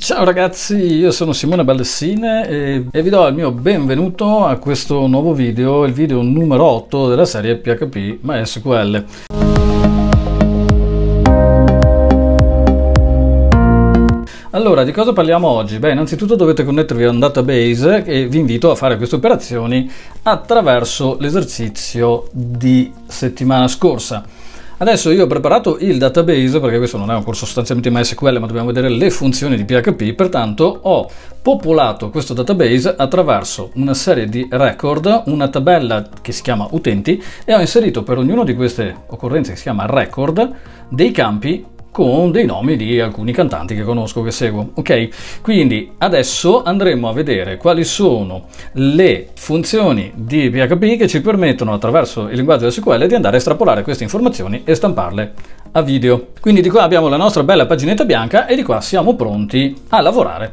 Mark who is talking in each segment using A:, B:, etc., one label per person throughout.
A: Ciao ragazzi, io sono Simone Baldessine e vi do il mio benvenuto a questo nuovo video, il video numero 8 della serie PHP MySQL. Allora, di cosa parliamo oggi? Beh, innanzitutto dovete connettervi a un database e vi invito a fare queste operazioni attraverso l'esercizio di settimana scorsa. Adesso io ho preparato il database, perché questo non è un corso sostanzialmente MySQL, ma dobbiamo vedere le funzioni di PHP, pertanto ho popolato questo database attraverso una serie di record, una tabella che si chiama utenti, e ho inserito per ognuna di queste occorrenze che si chiama record dei campi con dei nomi di alcuni cantanti che conosco, che seguo. Ok? Quindi adesso andremo a vedere quali sono le funzioni di PHP che ci permettono attraverso il linguaggio SQL di andare a estrapolare queste informazioni e stamparle a video. Quindi di qua abbiamo la nostra bella paginetta bianca e di qua siamo pronti a lavorare.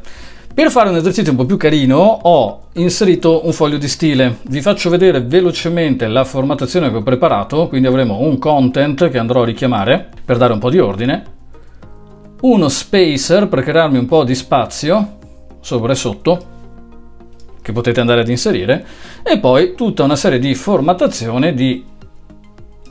A: Per fare un esercizio un po' più carino ho inserito un foglio di stile. Vi faccio vedere velocemente la formattazione che ho preparato, quindi avremo un content che andrò a richiamare per dare un po' di ordine, uno spacer per crearmi un po' di spazio sopra e sotto che potete andare ad inserire, e poi tutta una serie di formattazione di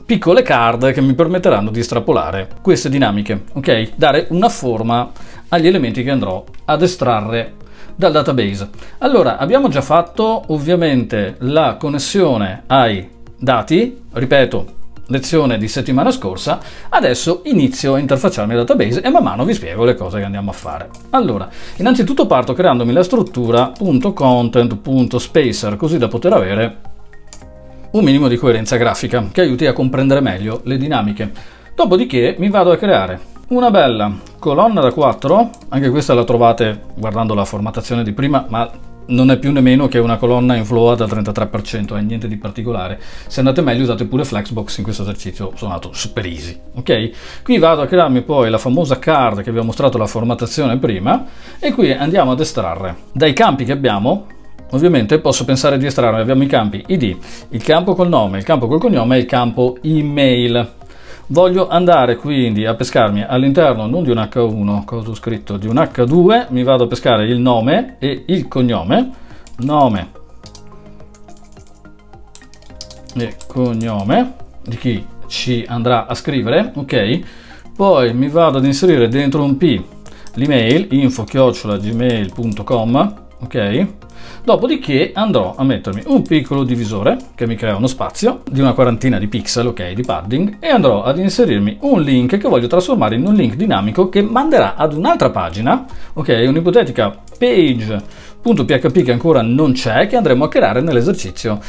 A: piccole card che mi permetteranno di estrapolare queste dinamiche, ok? Dare una forma agli elementi che andrò ad estrarre dal database. Allora, abbiamo già fatto ovviamente la connessione ai dati, ripeto, lezione di settimana scorsa. Adesso inizio a interfacciarmi al database e man mano vi spiego le cose che andiamo a fare. Allora, innanzitutto parto creandomi la struttura .content.spacer, così da poter avere un minimo di coerenza grafica che aiuti a comprendere meglio le dinamiche. Dopodiché mi vado a creare una bella colonna da 4, anche questa la trovate guardando la formattazione di prima, ma non è più nemmeno che una colonna in float al 33%, è niente di particolare. Se andate meglio usate pure Flexbox, in questo esercizio sono andato super easy, ok? Qui vado a crearmi poi la famosa card che vi ho mostrato la formattazione prima, e qui andiamo ad estrarre dai campi che abbiamo. Ovviamente posso pensare di estrarre, abbiamo i campi ID, il campo col nome, il campo col cognome e il campo email. Voglio andare quindi a pescarmi all'interno non di un H1, cosa ho scritto, di un H2, mi vado a pescare il nome e il cognome, nome e cognome di chi ci andrà a scrivere, ok? Poi mi vado ad inserire dentro un P l'email info@gmail.com, ok? Dopodiché andrò a mettermi un piccolo divisore che mi crea uno spazio di una quarantina di pixel, ok, di padding, e andrò ad inserirmi un link che voglio trasformare in un link dinamico che manderà ad un'altra pagina, ok, un'ipotetica page.php che ancora non c'è, che andremo a creare nell'esercizio,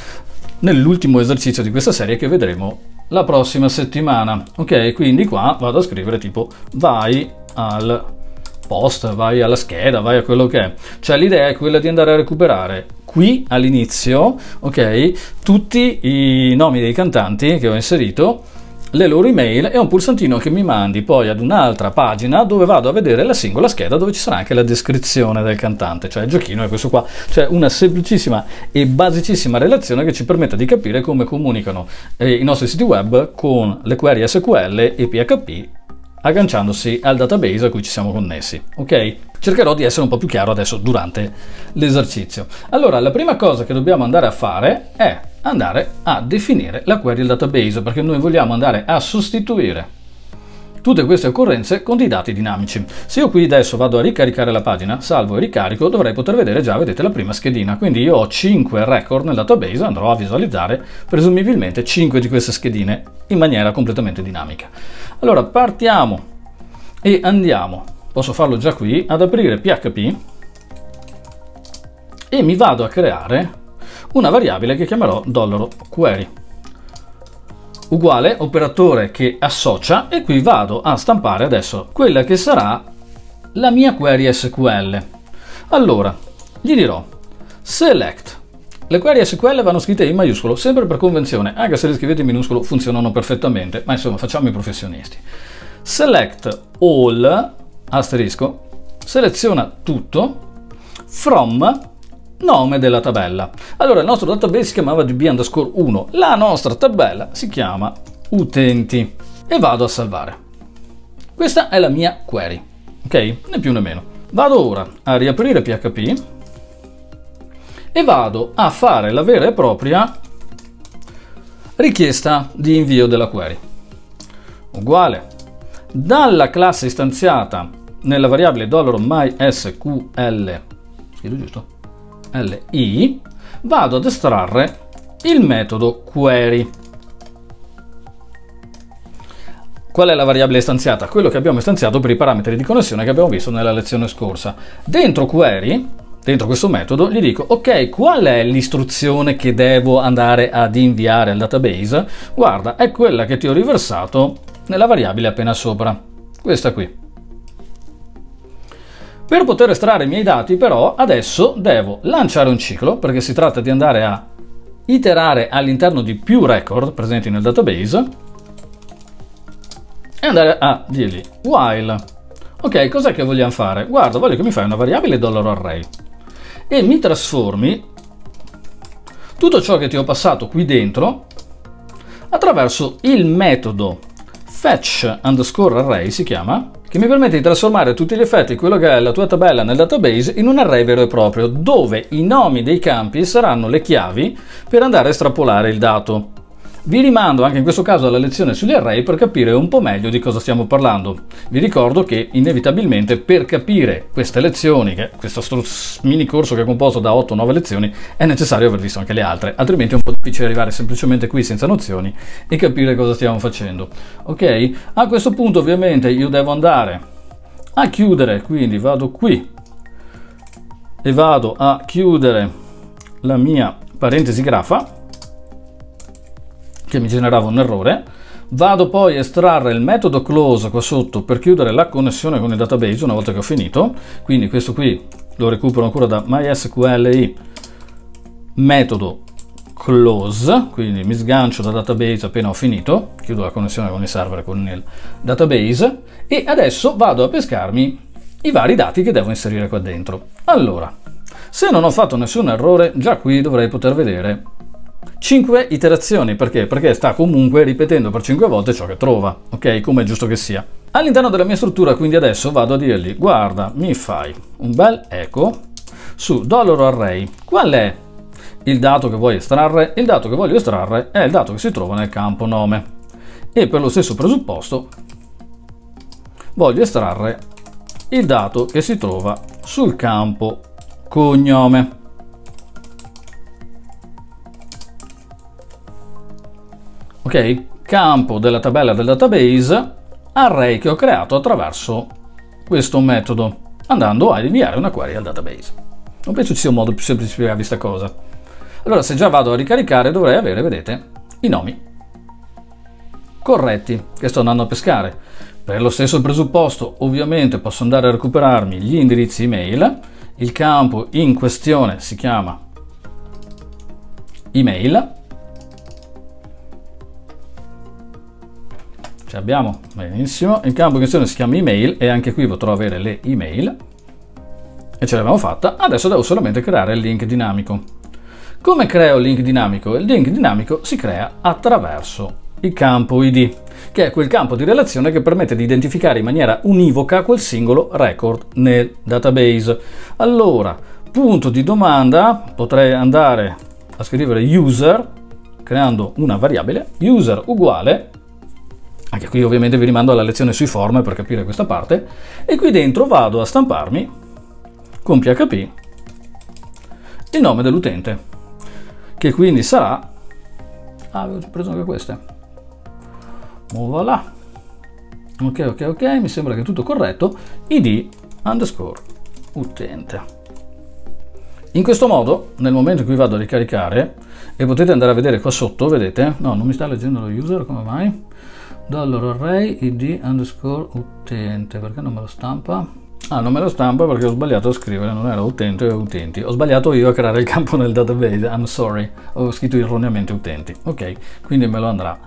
A: nell'ultimo esercizio di questa serie che vedremo la prossima settimana, ok? Quindi qua vado a scrivere tipo vai al post, vai alla scheda, vai a quello che è. Cioè l'idea è quella di andare a recuperare qui all'inizio, ok, tutti i nomi dei cantanti che ho inserito, le loro email e un pulsantino che mi mandi poi ad un'altra pagina dove vado a vedere la singola scheda dove ci sarà anche la descrizione del cantante. Cioè il giochino è questo qua, cioè una semplicissima e basicissima relazione che ci permette di capire come comunicano i nostri siti web con le query SQL e PHP, agganciandosi al database a cui ci siamo connessi, ok? Cercherò di essere un po' più chiaro adesso durante l'esercizio. Allora, la prima cosa che dobbiamo andare a fare è andare a definire la query del database, perché noi vogliamo andare a sostituire tutte queste occorrenze con dei dati dinamici. Se io qui adesso vado a ricaricare la pagina, salvo e ricarico, dovrei poter vedere già, vedete, la prima schedina. Quindi io ho 5 record nel database, andrò a visualizzare presumibilmente 5 di queste schedine in maniera completamente dinamica. Allora partiamo e andiamo, posso farlo già qui, ad aprire PHP e mi vado a creare una variabile che chiamerò $query, uguale operatore che associa, e qui vado a stampare adesso quella che sarà la mia query SQL. Allora, gli dirò select. Le query SQL vanno scritte in maiuscolo, sempre per convenzione, anche se le scrivete in minuscolo funzionano perfettamente, ma insomma facciamo i professionisti. Select all, asterisco, seleziona tutto, from nome della tabella. Allora il nostro database si chiamava db_1, la nostra tabella si chiama utenti e vado a salvare. Questa è la mia query, ok? Né più né meno. Vado ora a riaprire PHP e vado a fare la vera e propria richiesta di invio della query. Uguale, dalla classe istanziata nella variabile $mysql, scritto giusto? li, vado ad estrarre il metodo query. Qual è la variabile istanziata? Quello che abbiamo istanziato per i parametri di connessione che abbiamo visto nella lezione scorsa. Dentro query, dentro questo metodo, gli dico ok, qual è l'istruzione che devo andare ad inviare al database? Guarda, è quella che ti ho riversato nella variabile appena sopra, questa qui. Per poter estrarre i miei dati però adesso devo lanciare un ciclo, perché si tratta di andare a iterare all'interno di più record presenti nel database e andare a dirgli while. Ok, cos'è che vogliamo fare? Guarda, voglio che mi fai una variabile $array e mi trasformi tutto ciò che ti ho passato qui dentro attraverso il metodo fetch_array, si chiama, che mi permette di trasformare a tutti gli effetti quello che è la tua tabella nel database in un array vero e proprio, dove i nomi dei campi saranno le chiavi per andare a estrapolare il dato. Vi rimando anche in questo caso alla lezione sugli array per capire un po' meglio di cosa stiamo parlando. Vi ricordo che inevitabilmente per capire queste lezioni, questo mini corso che è composto da 8-9 lezioni, è necessario aver visto anche le altre, altrimenti è un po' difficile arrivare semplicemente qui senza nozioni e capire cosa stiamo facendo. Ok? A questo punto ovviamente io devo andare a chiudere, quindi vado qui e vado a chiudere la mia parentesi grafa che mi generava un errore. Vado poi a estrarre il metodo close qua sotto per chiudere la connessione con il database una volta che ho finito, quindi questo qui lo recupero ancora da mysqli metodo close, quindi mi sgancio dal database appena ho finito, chiudo la connessione con il server e con il database e adesso vado a pescarmi i vari dati che devo inserire qua dentro. Allora, se non ho fatto nessun errore, già qui dovrei poter vedere 5 iterazioni. Perché? Perché sta comunque ripetendo per 5 volte ciò che trova, ok? Come è giusto che sia. All'interno della mia struttura quindi adesso vado a dirgli guarda, mi fai un bel echo su $array. Qual è il dato che vuoi estrarre? Il dato che voglio estrarre è il dato che si trova nel campo nome e per lo stesso presupposto voglio estrarre il dato che si trova sul campo cognome. Ok, campo della tabella del database, array che ho creato attraverso questo metodo, andando a inviare una query al database. Non penso ci sia un modo più semplice di spiegarvi questa cosa. Allora, se già vado a ricaricare, dovrei avere, vedete, i nomi corretti che sto andando a pescare. Per lo stesso presupposto, ovviamente, posso andare a recuperarmi gli indirizzi email. Il campo in questione si chiama email. Ce l'abbiamo, benissimo. Il campo in questione si chiama email e anche qui potrò avere le email. E ce l'abbiamo fatta. Adesso devo solamente creare il link dinamico. Come creo il link dinamico? Il link dinamico si crea attraverso il campo ID, che è quel campo di relazione che permette di identificare in maniera univoca quel singolo record nel database. Allora, punto di domanda, potrei andare a scrivere user, creando una variabile, user uguale, anche qui ovviamente vi rimando alla lezione sui form per capire questa parte, e qui dentro vado a stamparmi con PHP il nome dell'utente, che quindi sarà, avevo preso anche queste, voilà. Ok, mi sembra che è tutto corretto, id underscore utente. In questo modo, nel momento in cui vado a ricaricare, e potete andare a vedere qua sotto, vedete, no, non mi sta leggendo lo user, come mai? $array id underscore utente, perché non me lo stampa? Ah, non me lo stampa perché ho sbagliato a scrivere, non era utente o utenti, ho sbagliato io a creare il campo nel database, I'm sorry, ho scritto erroneamente utenti. Ok, quindi me lo andrà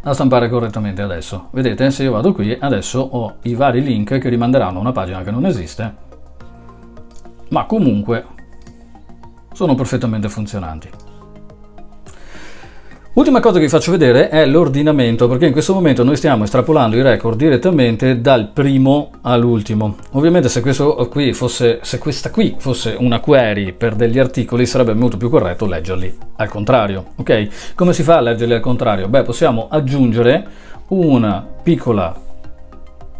A: a stampare correttamente adesso. Vedete, se io vado qui, adesso ho i vari link che rimanderanno a una pagina che non esiste, ma comunque sono perfettamente funzionanti. Ultima cosa che vi faccio vedere è l'ordinamento, perché in questo momento noi stiamo estrapolando i record direttamente dal primo all'ultimo. Ovviamente se questa qui fosse una query per degli articoli, sarebbe molto più corretto leggerli al contrario, ok? Come si fa a leggerli al contrario? Beh, possiamo aggiungere una piccola,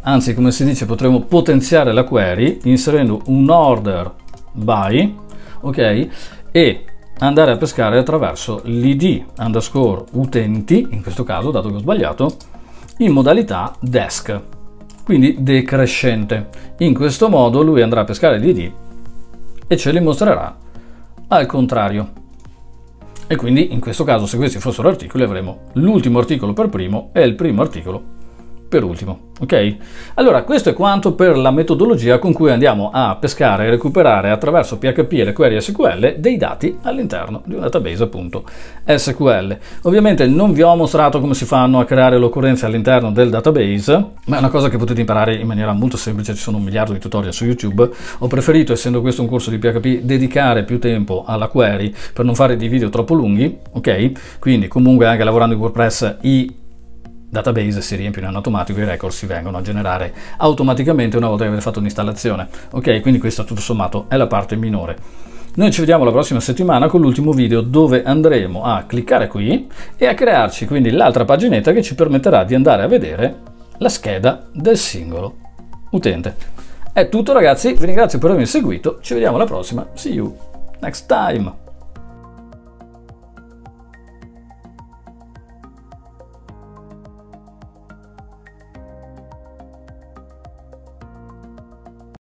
A: anzi come si dice, potremmo potenziare la query inserendo un order by, ok? E andare a pescare attraverso l'id underscore utenti, in questo caso, dato che ho sbagliato, in modalità desc, quindi decrescente. In questo modo lui andrà a pescare l'id e ce li mostrerà al contrario. E quindi in questo caso, se questi fossero articoli, avremo l'ultimo articolo per primo e il primo articolo per ultimo, ok? Allora, questo è quanto per la metodologia con cui andiamo a pescare e recuperare attraverso PHP e le query SQL dei dati all'interno di un database appunto SQL. Ovviamente non vi ho mostrato come si fanno a creare le occorrenze all'interno del database, ma è una cosa che potete imparare in maniera molto semplice, ci sono 1 miliardo di tutorial su YouTube. Ho preferito, essendo questo un corso di PHP, dedicare più tempo alla query per non fare dei video troppo lunghi, ok? Quindi comunque anche lavorando in WordPress i database si riempiono in automatico, i record si vengono a generare automaticamente una volta che avete fatto l'installazione, ok? Quindi questa tutto sommato è la parte minore. Noi ci vediamo la prossima settimana con l'ultimo video, dove andremo a cliccare qui e a crearci quindi l'altra paginetta che ci permetterà di andare a vedere la scheda del singolo utente. È tutto ragazzi, vi ringrazio per avermi seguito, ci vediamo alla prossima, see you next time!